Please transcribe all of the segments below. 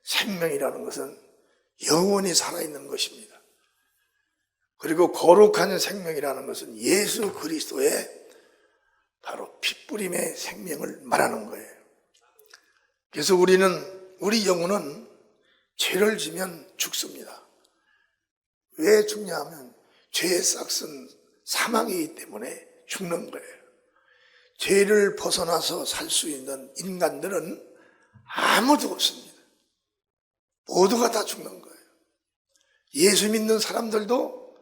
생명이라는 것은 영원히 살아있는 것입니다. 그리고 거룩한 생명이라는 것은 예수 그리스도의 바로 핏부림의 생명을 말하는 거예요. 그래서 우리 영혼은 죄를 지면 죽습니다. 왜 죽냐 하면 죄의 싹은 사망이기 때문에 죽는 거예요. 죄를 벗어나서 살 수 있는 인간들은 아무도 없습니다. 모두가 다 죽는 거예요. 예수 믿는 사람들도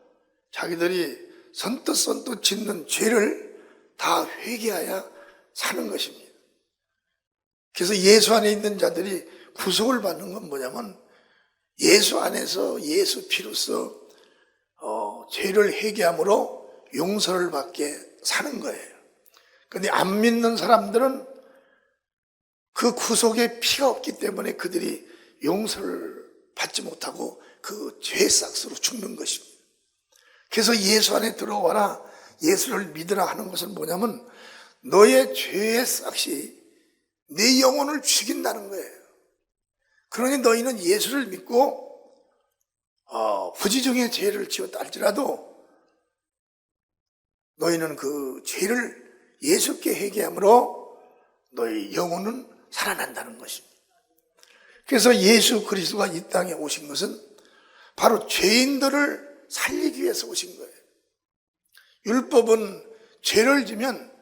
자기들이 선뜻 짓는 죄를 다 회개하여 사는 것입니다. 그래서 예수 안에 있는 자들이 구속을 받는 건 뭐냐면 예수 안에서 예수 피로써 죄를 회개함으로 용서를 받게 사는 거예요. 그런데 안 믿는 사람들은 그 구속의 피가 없기 때문에 그들이 용서를 받지 못하고 그 죄의 싹으로 죽는 것입니다. 그래서 예수 안에 들어와라, 예수를 믿으라 하는 것은 뭐냐면 너의 죄의 싹이 네 영혼을 죽인다는 거예요. 그러니 너희는 예수를 믿고 부지중에 죄를 지었다 할지라도 너희는 그 죄를 예수께 회개함으로 너희 영혼은 살아난다는 것입니다. 그래서 예수 그리스도가 이 땅에 오신 것은 바로 죄인들을 살리기 위해서 오신 거예요. 율법은 죄를 지면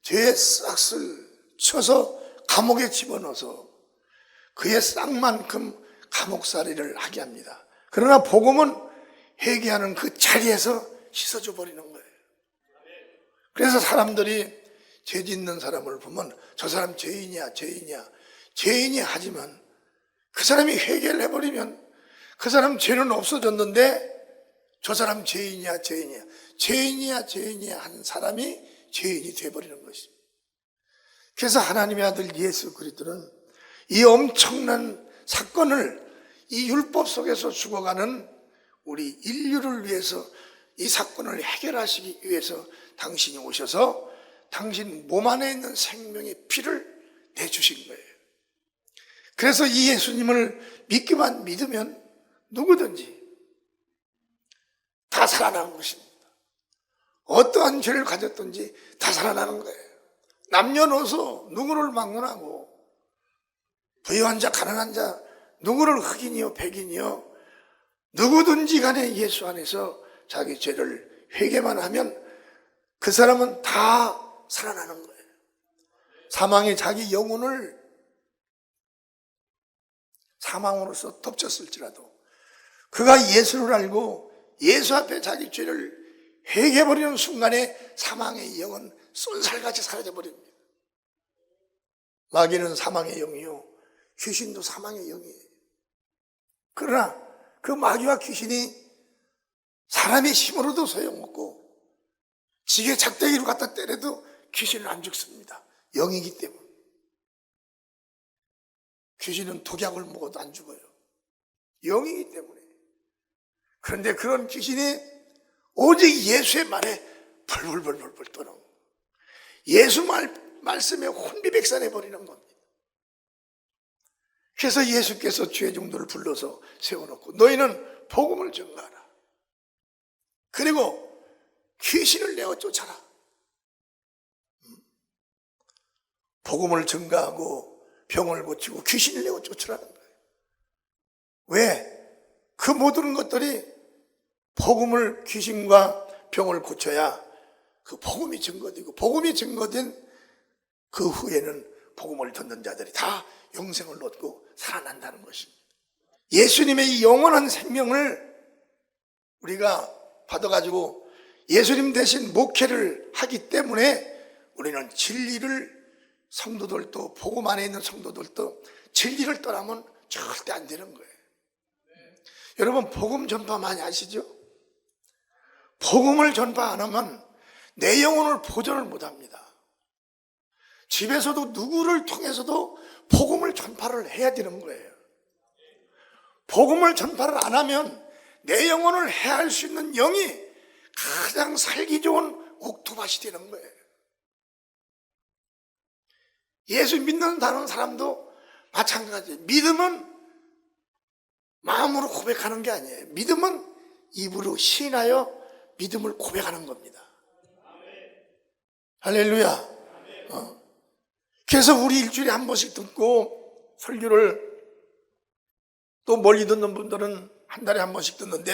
죄의 싹을 쳐서 감옥에 집어넣어서 그의 싹만큼 감옥살이를 하게 합니다. 그러나 복음은 회개하는 그 자리에서 씻어줘 버리는 거예요. 그래서 사람들이 죄 짓는 사람을 보면 저 사람 죄인이야 하지만 그 사람이 회개를 해버리면 그 사람 죄는 없어졌는데 저 사람 죄인이야 한 사람이 죄인이 돼버리는 것입니다. 그래서 하나님의 아들 예수 그리스도는 이 엄청난 사건을 이 율법 속에서 죽어가는 우리 인류를 위해서 이 사건을 해결하시기 위해서 당신이 오셔서 당신 몸 안에 있는 생명의 피를 내주신 거예요. 그래서 이 예수님을 믿기만 믿으면 누구든지 다 살아나는 것입니다. 어떠한 죄를 가졌든지 다 살아나는 거예요. 남녀노소 누구를 막론하고 부유한 자 가난한 자 누구를 흑인이요 백인이요 누구든지 간에 예수 안에서 자기 죄를 회개만 하면 그 사람은 다 살아나는 거예요. 사망이 자기 영혼을 사망으로서 덮쳤을지라도 그가 예수를 알고 예수 앞에 자기 죄를 회개해버리는 순간에 사망의 영은 쏜살같이 사라져버립니다. 마귀는 사망의 영이요 귀신도 사망의 영이에요. 그러나 그 마귀와 귀신이 사람의 힘으로도 소용없고 지게 작대기로 갖다 때려도 귀신은 안 죽습니다. 영이기 때문에. 귀신은 독약을 먹어도 안 죽어요. 영이기 때문에. 그런데 그런 귀신이 오직 예수의 말에 벌벌벌벌 떠는 거예요. 예수 말씀에 혼비백산해버리는 겁니다. 그래서 예수께서 죄 정도를 불러서 세워놓고 너희는 복음을 전가하라. 그리고 귀신을 내어 쫓아라. 복음을 전가하고 병을 고치고 귀신을 내어 쫓으라는 거예요. 왜? 그 모든 것들이 복음을 귀신과 병을 고쳐야 그 복음이 증거되고 복음이 증거된 그 후에는 복음을 듣는 자들이 다 영생을 얻고 살아난다는 것입니다. 예수님의 이 영원한 생명을 우리가 받아가지고 예수님 대신 목회를 하기 때문에 우리는 진리를 성도들도 복음 안에 있는 성도들도 진리를 떠나면 절대 안 되는 거예요. 여러분 복음 전파 많이 아시죠? 복음을 전파 안 하면 내 영혼을 보존을 못합니다. 집에서도 누구를 통해서도 복음을 전파를 해야 되는 거예요. 복음을 전파를 안 하면 내 영혼을 해할 수 있는 영이 가장 살기 좋은 옥토밭이 되는 거예요. 예수 믿는 다른 사람도 마찬가지. 믿음은 마음으로 고백하는 게 아니에요. 믿음은 입으로 시인하여 믿음을 고백하는 겁니다. 할렐루야. 그래서 우리 일주일에 한 번씩 듣고 설교를 또 멀리 듣는 분들은 한 달에 한 번씩 듣는데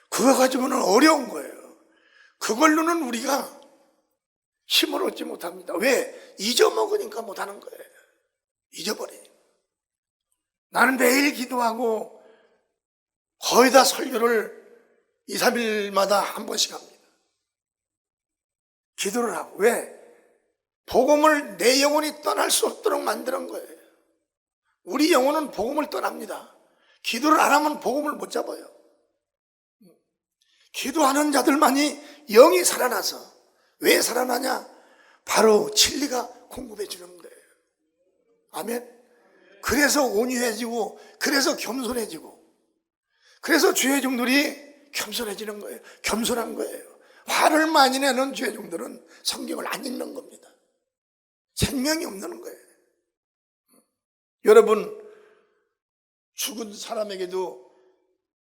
그거 가지고는 어려운 거예요. 그걸로는 우리가 힘을 얻지 못합니다. 왜? 잊어먹으니까 못하는 거예요. 잊어버리니까. 나는 매일 기도하고 거의 다 설교를 2, 3일마다 한 번씩 합니다. 기도를 하고. 왜? 복음을 내 영혼이 떠날 수 없도록 만드는 거예요. 우리 영혼은 복음을 떠납니다. 기도를 안 하면 복음을 못 잡아요. 기도하는 자들만이 영이 살아나서. 왜 살아나냐? 바로 진리가 공급해 주는 거예요. 아멘. 그래서 온유해지고, 그래서 겸손해지고, 그래서 주의 종들이 겸손해지는 거예요. 겸손한 거예요. 화를 많이 내는 주의 종들은 성경을 안 읽는 겁니다. 생명이 없는 거예요. 여러분, 죽은 사람에게도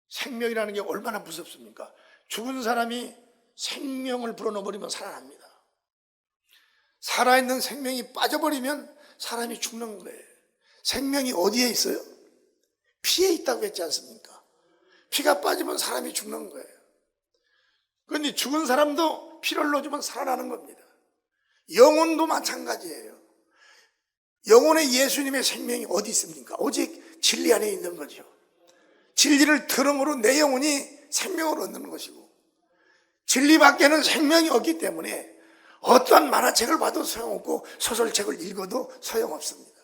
생명이라는 게 얼마나 무섭습니까? 죽은 사람이 생명을 불어넣어버리면 살아납니다. 살아있는 생명이 빠져버리면 사람이 죽는 거예요. 생명이 어디에 있어요? 피에 있다고 했지 않습니까? 피가 빠지면 사람이 죽는 거예요. 그런데 죽은 사람도 피를 넣어주면 살아나는 겁니다. 영혼도 마찬가지예요. 영혼의 예수님의 생명이 어디 있습니까? 오직 진리 안에 있는 거죠. 진리를 들음으로 내 영혼이 생명을 얻는 것이고, 진리 밖에는 생명이 없기 때문에 어떠한 만화책을 봐도 소용없고 소설책을 읽어도 소용없습니다.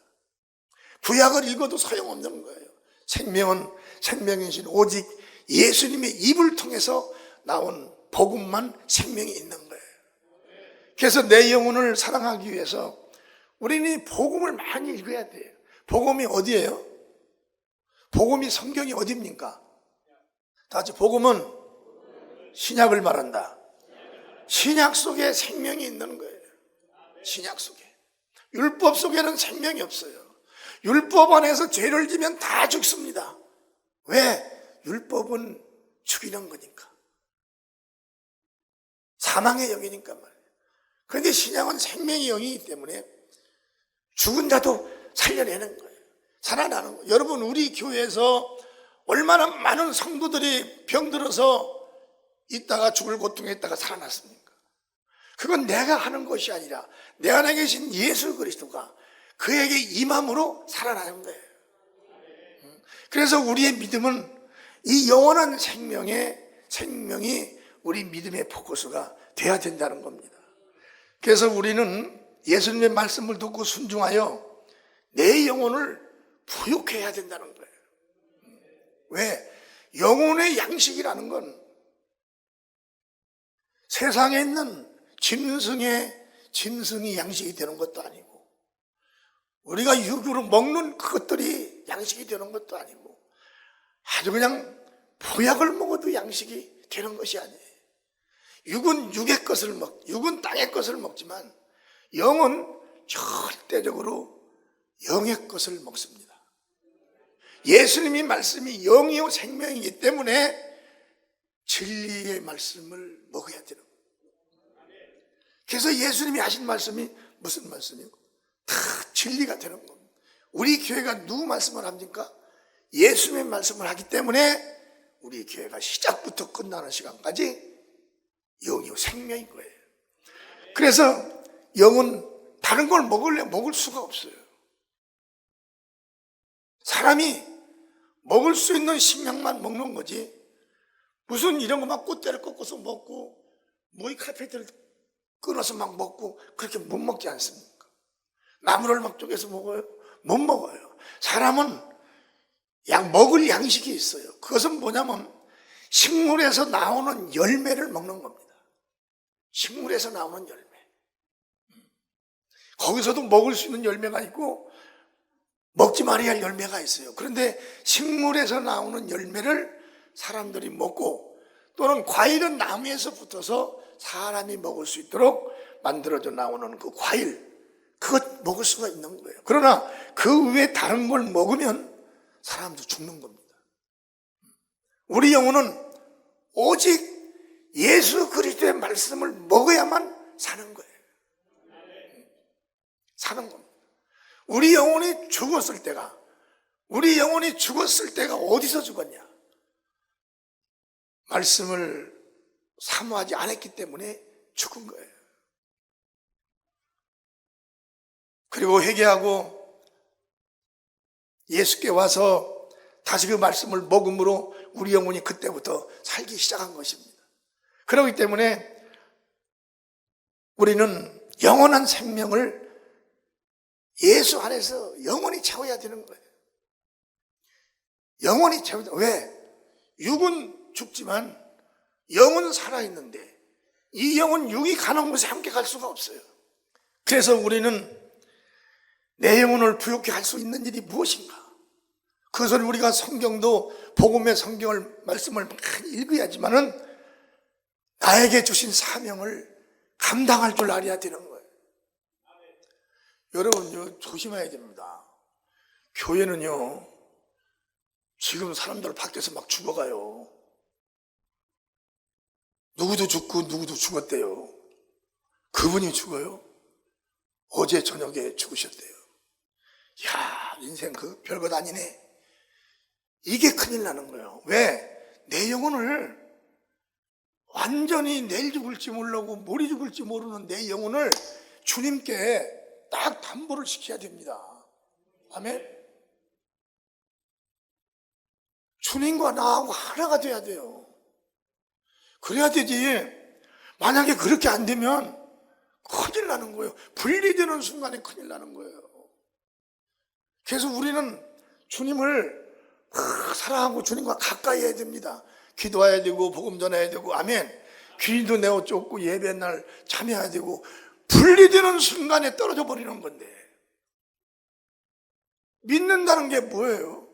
구약을 읽어도 소용없는 거예요. 생명은 생명이신 오직 예수님의 입을 통해서 나온 복음만 생명이 있는 거예요. 그래서 내 영혼을 사랑하기 위해서 우리는 복음을 많이 읽어야 돼요. 복음이 어디예요? 복음이 성경이 어디입니까? 다 같이 복음은 신약을 말한다. 신약 속에 생명이 있는 거예요. 신약 속에. 율법 속에는 생명이 없어요. 율법 안에서 죄를 지면 다 죽습니다. 왜? 율법은 죽이는 거니까. 사망의 영이니까 말이에요. 그런데 신약은 생명의 영이기 때문에 죽은 자도 살려내는 거예요. 살아나는 거예요. 여러분, 우리 교회에서 얼마나 많은 성도들이 병들어서 있다가 죽을 고통에 있다가 살아났습니까? 그건 내가 하는 것이 아니라 내 안에 계신 예수 그리스도가 그에게 임함으로 살아나는 거예요. 그래서 우리의 믿음은 이 영원한 생명이 우리 믿음의 포커스가 돼야 된다는 겁니다. 그래서 우리는 예수님의 말씀을 듣고 순종하여 내 영혼을 부욕해야 된다는 거예요. 왜? 영혼의 양식이라는 건 세상에 있는 짐승이 양식이 되는 것도 아니고, 우리가 육으로 먹는 그것들이 양식이 되는 것도 아니고, 아주 그냥 보약을 먹어도 양식이 되는 것이 아니에요. 육은 육의 것을 육은 땅의 것을 먹지만 영은 절대적으로 영의 것을 먹습니다. 예수님이 말씀이 영이요 생명이기 때문에 진리의 말씀을 먹어야 되는 거예요. 그래서 예수님이 하신 말씀이 무슨 말씀이에요? 다 진리가 되는 겁니다. 우리 교회가 누구 말씀을 합니까? 예수님의 말씀을 하기 때문에 우리 교회가 시작부터 끝나는 시간까지 영이요 생명인 거예요. 그래서 영은 다른 걸 먹을 수가 없어요. 사람이 먹을 수 있는 식량만 먹는 거지, 무슨 이런 거 막 꽃대를 꺾어서 먹고 모이 카페트를 끊어서 막 먹고 그렇게 못 먹지 않습니까? 나무를 막 쪼개서 먹어요? 못 먹어요. 사람은 먹을 양식이 있어요. 그것은 뭐냐면 식물에서 나오는 열매를 먹는 겁니다. 식물에서 나오는 열매. 거기서도 먹을 수 있는 열매가 있고 먹지 말아야 할 열매가 있어요. 그런데 식물에서 나오는 열매를 사람들이 먹고, 또는 과일은 나무에서 붙어서 사람이 먹을 수 있도록 만들어져 나오는 그 과일, 그것 먹을 수가 있는 거예요. 그러나 그 외에 다른 걸 먹으면 사람도 죽는 겁니다. 우리 영혼은 오직 예수 그리스도의 말씀을 먹어야만 사는 거예요. 사는 겁니다. 우리 영혼이 죽었을 때가 어디서 죽었냐? 말씀을 사모하지 않았기 때문에 죽은 거예요. 그리고 회개하고 예수께 와서 다시 그 말씀을 먹음으로 우리 영혼이 그때부터 살기 시작한 것입니다. 그렇기 때문에 우리는 영원한 생명을 예수 안에서 영원히 채워야 되는 거예요. 영원히 채워야 돼요. 왜? 육은 죽지만 영은 살아있는데 이 영은 육이 가는 곳에 함께 갈 수가 없어요. 그래서 우리는 내 영혼을 부욕케 할 수 있는 일이 무엇인가? 그것을 우리가 성경도 복음의 성경을 말씀을 많이 읽어야지만은 나에게 주신 사명을 감당할 줄 알아야 되는 거예요. 여러분 조심해야 됩니다. 교회는요 지금 사람들 밖에서 막 죽어가요. 누구도 죽고 누구도 죽었대요. 그분이 죽어요? 어제 저녁에 죽으셨대요. 야, 인생 그 별것 아니네. 이게 큰일 나는 거예요. 왜? 내 영혼을 완전히 내일 죽을지 모르고 모레 죽을지 모르는 내 영혼을 주님께 딱 담보를 시켜야 됩니다. 아멘? 주님과 나하고 하나가 돼야 돼요. 그래야 되지. 만약에 그렇게 안 되면 큰일 나는 거예요. 분리되는 순간에 큰일 나는 거예요. 그래서 우리는 주님을 사랑하고 주님과 가까이 해야 됩니다. 기도해야 되고 복음 전해야 되고 아멘. 귀도 내어 쫓고 예배 날 참여해야 되고 분리되는 순간에 떨어져 버리는 건데 믿는다는 게 뭐예요?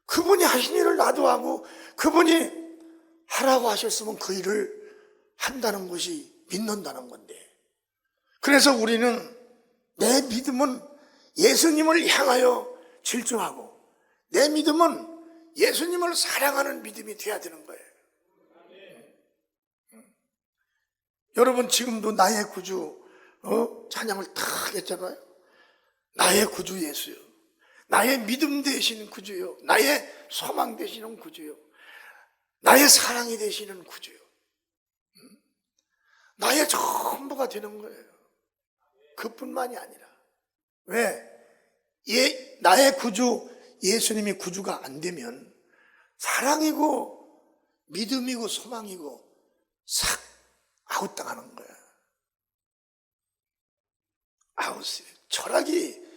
그분이 하신 일을 나도 하고 그분이 하라고 하셨으면 그 일을 한다는 것이 믿는다는 건데, 그래서 우리는 내 믿음은 예수님을 향하여 질주하고 내 믿음은 예수님을 사랑하는 믿음이 돼야 되는 거예요. 여러분 지금도 나의 구주 찬양을 탁 했잖아요. 나의 구주 예수요, 나의 믿음 되시는 구주요, 나의 소망 되시는 구주요, 나의 사랑이 되시는 구주요, 나의 전부가 되는 거예요. 그뿐만이 아니라 왜? 나의 구주 예수님이 구주가 안 되면 사랑이고 믿음이고 소망이고 싹 아웃당하는 거야. 아웃이에요. 철학이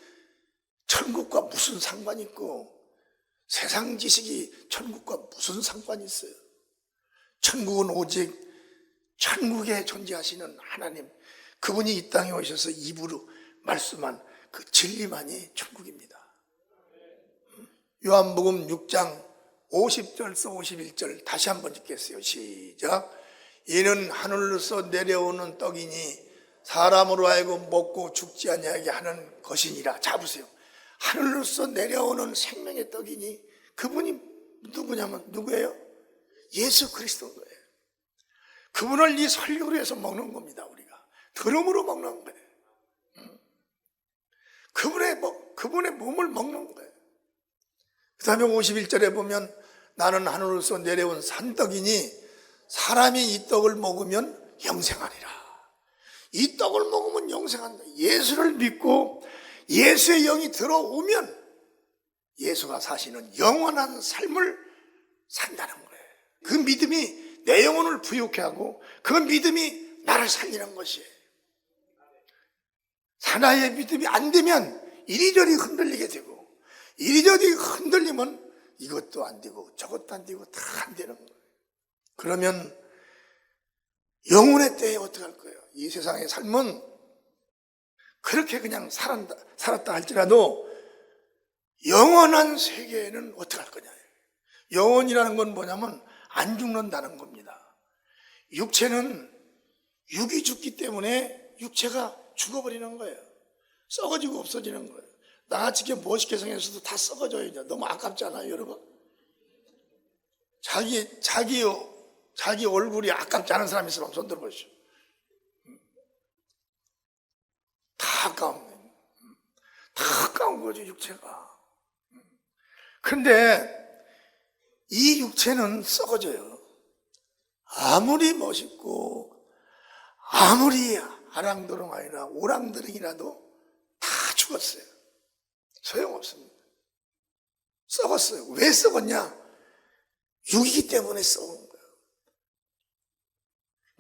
천국과 무슨 상관이 있고 세상 지식이 천국과 무슨 상관이 있어요? 천국은 오직 천국에 존재하시는 하나님, 그분이 이 땅에 오셔서 입으로 말씀한 그 진리만이 천국입니다. 요한복음 6장 50절서 51절 다시 한번 읽겠어요. 시작. 이는 하늘로서 내려오는 떡이니 사람으로 하여금 먹고 죽지 아니하게 하는 것이니라. 자 보세요. 하늘로서 내려오는 생명의 떡이니 그분이 누구냐면 누구예요? 예수 그리스도인 거예요. 그분을 이 설교로 해서 먹는 겁니다. 우리가 들음으로 먹는 거예요. 그분의 몸을 먹는 거예요. 그 다음에 51절에 보면 나는 하늘로서 내려온 산떡이니 사람이 이 떡을 먹으면 영생하리라. 이 떡을 먹으면 영생한다. 예수를 믿고 예수의 영이 들어오면 예수가 사시는 영원한 삶을 산다는 거예요. 그 믿음이 내 영혼을 부욕케 하고 그 믿음이 나를 살리는 것이에요. 사나이의 믿음이 안 되면 이리저리 흔들리게 되고, 이리저리 흔들리면 이것도 안 되고 저것도 안 되고 다 안 되는 거예요. 그러면 영혼의 때에 어떻게 할 거예요? 이 세상의 삶은 그렇게 그냥 살았다 할지라도 영원한 세계에는 어떻게 할 거냐. 영원이라는 건 뭐냐면 안 죽는다는 겁니다. 육체는 육이 죽기 때문에 육체가 죽어버리는 거예요. 썩어지고 없어지는 거예요. 나같이 이렇게 멋있게 생겼어도 다 썩어져요. 이제. 너무 아깝잖아요, 여러분. 자기 얼굴이 아깝지 않은 사람이 있으면 손 들어보시오. 다 아까운 거예요. 다 아까운 거죠, 육체가. 그런데 이 육체는 썩어져요. 아무리 멋있고 아무리 아랑드렁 아니라 오랑드렁이라도 다 죽었어요. 소용없습니다. 썩었어요. 왜 썩었냐? 육이기 때문에 썩은 거예요.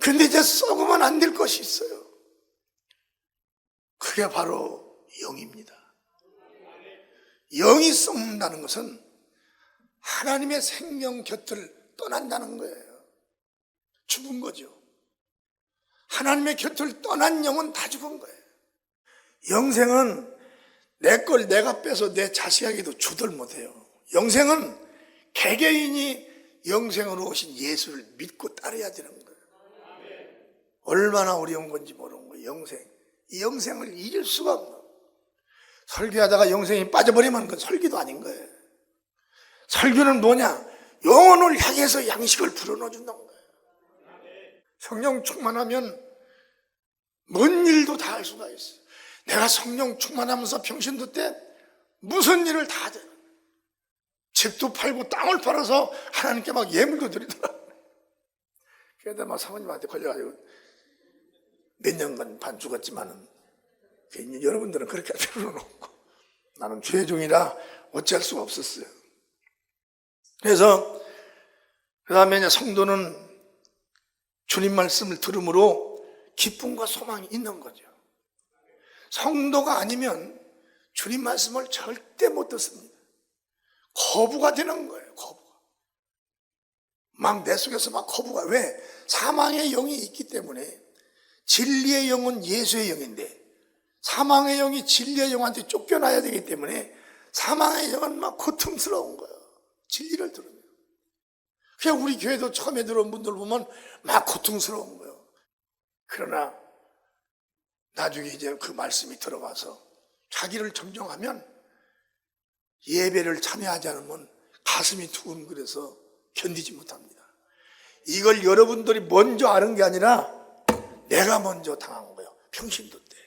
그런데 이제 썩으면 안 될 것이 있어요. 그게 바로 영입니다. 영이 썩는다는 것은 하나님의 생명 곁을 떠난다는 거예요. 죽은 거죠. 하나님의 곁을 떠난 영은 다 죽은 거예요. 영생은 내 걸 내가 빼서 내 자식에게도 주들 못해요. 영생은 개개인이 영생으로 오신 예수를 믿고 따라야 되는 거예요. 얼마나 어려운 건지 모르는 거예요. 영생. 이 영생을 잊을 수가 없는 거예요. 설교하다가 영생이 빠져버리면 그건 설교도 아닌 거예요. 설교는 뭐냐? 영혼을 향해서 양식을 불어넣어준다는 거예요. 성령 충만하면 뭔 일도 다 할 수가 있어요. 내가 성령 충만하면서 평신도 때 무슨 일을 다 하잖아요. 집도 팔고 땅을 팔아서 하나님께 막 예물도 드리더라고요. 그래서 막 사모님한테 걸려가지고 몇 년간 반 죽었지만은 여러분들은 그렇게 할 필요는 없고 나는 죄 중이라 어찌할 수가 없었어요. 그래서 그 다음에 이제 성도는 주님 말씀을 들음으로 기쁨과 소망이 있는 거죠. 성도가 아니면 주님 말씀을 절대 못 듣습니다. 거부가 되는 거예요. 거부가. 막 내 속에서 막 거부가. 왜? 사망의 영이 있기 때문에. 진리의 영은 예수의 영인데 사망의 영이 진리의 영한테 쫓겨나야 되기 때문에 사망의 영은 막 고통스러운 거예요. 진리를 들으면. 그냥 우리 교회도 처음에 들어온 분들 보면 막 고통스러운 거예요. 그러나 나중에 이제 그 말씀이 들어와서 자기를 정정하면 예배를 참여하지 않으면 가슴이 두근거려서 견디지 못합니다. 이걸 여러분들이 먼저 아는 게 아니라 내가 먼저 당한 거예요. 평신도 때.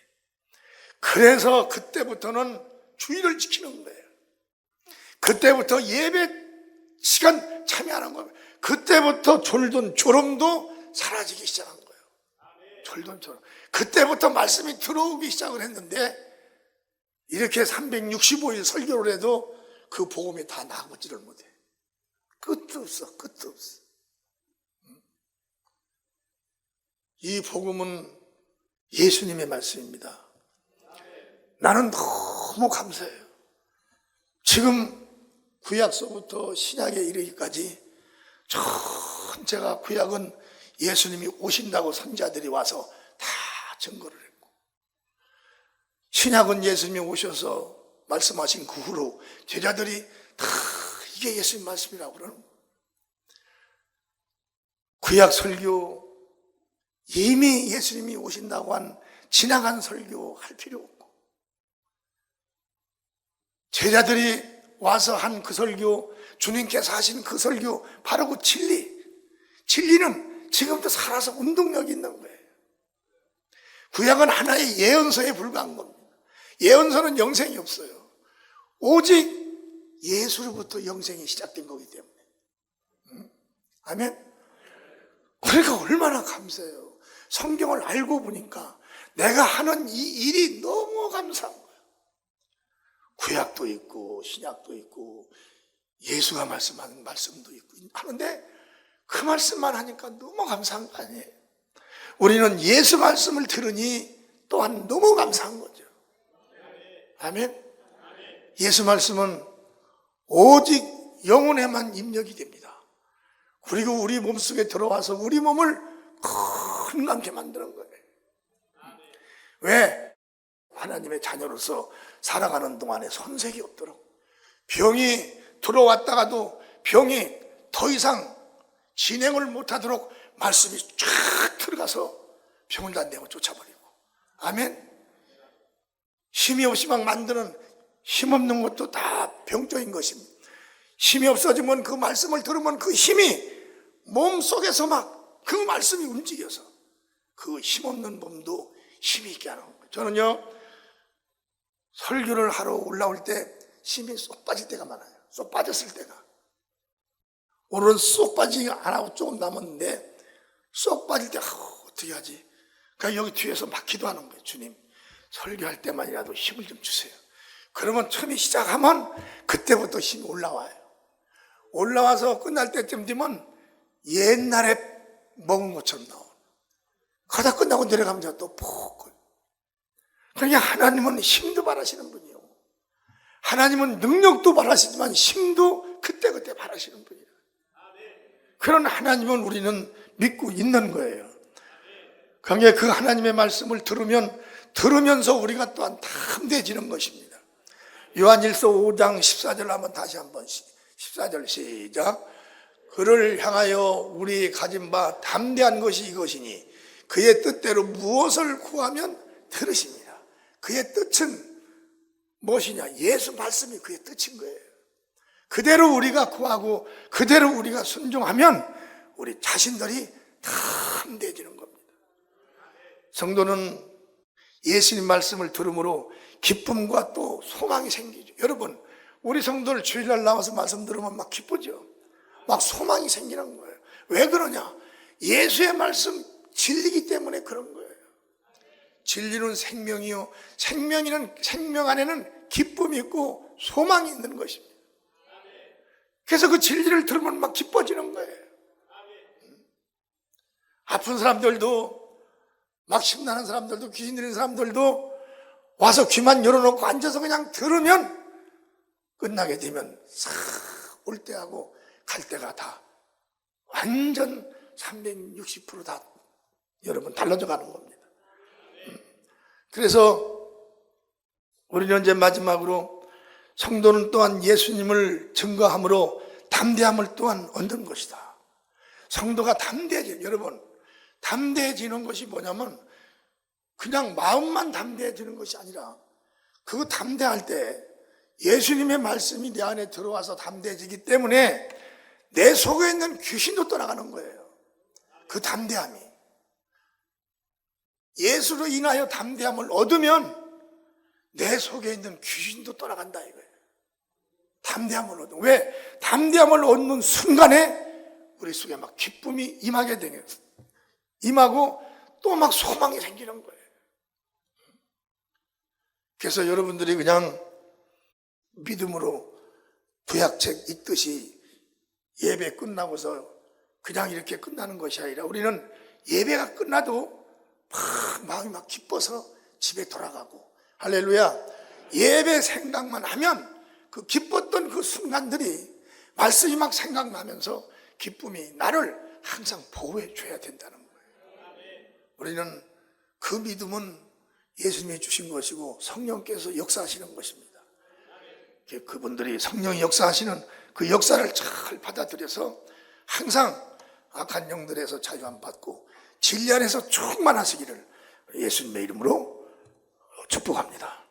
그래서 그때부터는 주의를 지키는 거예요. 그때부터 예배 시간 참여하는 거예요. 그때부터 졸던 졸음도 사라지기 시작한 거예요. 졸던 졸음. 그때부터 말씀이 들어오기 시작을 했는데 이렇게 365일 설교를 해도 그 복음이 다 나오지를 못해. 끝도 없어. 끝도 없어. 이 복음은 예수님의 말씀입니다. 나는 너무 감사해요. 지금 구약서부터 신약에 이르기까지 전체가 구약은 예수님이 오신다고 선지자들이 와서 다 증거를 했고 신약은 예수님이 오셔서 말씀하신 그 후로 제자들이 다 이게 예수님 말씀이라고 그러는 거예요. 구약 설교 이미 예수님이 오신다고 한 지나간 설교 할 필요 없고 제자들이 와서 한 그 설교 주님께서 하신 그 설교 바로 그 진리는 지금도 살아서 운동력이 있는 거예요. 구약은 하나의 예언서에 불과한 겁니다. 예언서는 영생이 없어요. 오직 예수로부터 영생이 시작된 거기 때문에. 아멘. 그러니까 얼마나 감사해요. 성경을 알고 보니까 내가 하는 이 일이 너무 감사한 거예요. 구약도 있고 신약도 있고 예수가 말씀하는 말씀도 있고 하는데 그 말씀만 하니까 너무 감사한 거 아니에요. 우리는 예수 말씀을 들으니 또한 너무 감사한 거죠. 아멘. 예수 말씀은 오직 영혼에만 입력이 됩니다. 그리고 우리 몸속에 들어와서 우리 몸을 건강하게 만드는 거예요. 왜? 하나님의 자녀로서 살아가는 동안에 손색이 없도록 병이 들어왔다가도 병이 더 이상 진행을 못하도록 말씀이 쫙 들어가서 병을 다 내고 쫓아버리고. 아멘. 힘이 없이 막 만드는 힘없는 것도 다 병적인 것입니다. 힘이 없어지면 그 말씀을 들으면 그 힘이 몸속에서 막 그 말씀이 움직여서 그 힘없는 몸도 힘이 있게 하는 거예요. 저는요, 설교를 하러 올라올 때 힘이 쏙 빠질 때가 많아요. 쏙 빠졌을 때가. 오늘은 쏙 빠지지 안 하고 조금 남았는데 쏙 빠질 때 어떻게 하지? 그러니까 여기 뒤에서 막 기도하는 거예요. 주님, 설교할 때만이라도 힘을 좀 주세요. 그러면 처음에 시작하면 그때부터 힘이 올라와요. 올라와서 끝날 때쯤 되면 옛날에 먹은 것처럼 나와요. 가다 끝나고 내려가면 또 푹. 그러니까 하나님은 힘도 바라시는 분이요, 하나님은 능력도 바라시지만 힘도 그때그때 바라시는 분이에요. 그런 하나님은 우리는 믿고 있는 거예요. 그러니까 그 하나님의 말씀을 들으면서 우리가 또한 담대해지는 것입니다. 요한일서 5장 14절 한번 다시 한번 14절 시작. 그를 향하여 우리 가진 바 담대한 것이 이것이니 그의 뜻대로 무엇을 구하면 들으십니다. 그의 뜻은 무엇이냐? 예수 말씀이 그의 뜻인 거예요. 그대로 우리가 구하고 그대로 우리가 순종하면 우리 자신들이 담대해지는 겁니다. 성도는 예수님 말씀을 들음으로 기쁨과 또 소망이 생기죠. 여러분, 우리 성도들 주일날 나와서 말씀 들으면 막 기쁘죠. 막 소망이 생기는 거예요. 왜 그러냐? 예수의 말씀 진리이기 때문에 그런 거예요. 진리는 생명이요, 생명 안에는 기쁨이 있고 소망이 있는 것입니다. 그래서 그 진리를 들으면 막 기뻐지는 거예요. 아픈 사람들도, 막 심란한 사람들도, 귀신 들린 사람들도 와서 귀만 열어놓고 앉아서 그냥 들으면 끝나게 되면 싹 올 때하고 갈 때가 다 완전 360% 다 여러분 달라져 가는 겁니다. 그래서 우리는 이제 마지막으로 성도는 또한 예수님을 증거함으로 담대함을 또한 얻는 것이다. 성도가 담대해지는, 여러분, 담대해지는 것이 뭐냐면 그냥 마음만 담대해지는 것이 아니라 그 담대할 때 예수님의 말씀이 내 안에 들어와서 담대해지기 때문에 내 속에 있는 귀신도 떠나가는 거예요. 그 담대함이. 예수로 인하여 담대함을 얻으면 내 속에 있는 귀신도 떠나간다 이거예요. 담대함을 얻으면. 왜? 담대함을 얻는 순간에 우리 속에 막 기쁨이 임하게 되는, 임하고 또 막 소망이 생기는 거예요. 그래서 여러분들이 그냥 믿음으로 구약책 읽듯이 예배 끝나고서 그냥 이렇게 끝나는 것이 아니라 우리는 예배가 끝나도 막 마음이 막 기뻐서 집에 돌아가고, 할렐루야, 예배 생각만 하면 그 기뻤던 그 순간들이 말씀이 막 생각나면서 기쁨이 나를 항상 보호해 줘야 된다는 거예요. 우리는 그 믿음은 예수님이 주신 것이고 성령께서 역사하시는 것입니다. 그분들이 성령이 역사하시는 그 역사를 잘 받아들여서 항상 악한 영들에서 자유함 받고 진리 안에서 충만하시기를 예수님의 이름으로 축복합니다.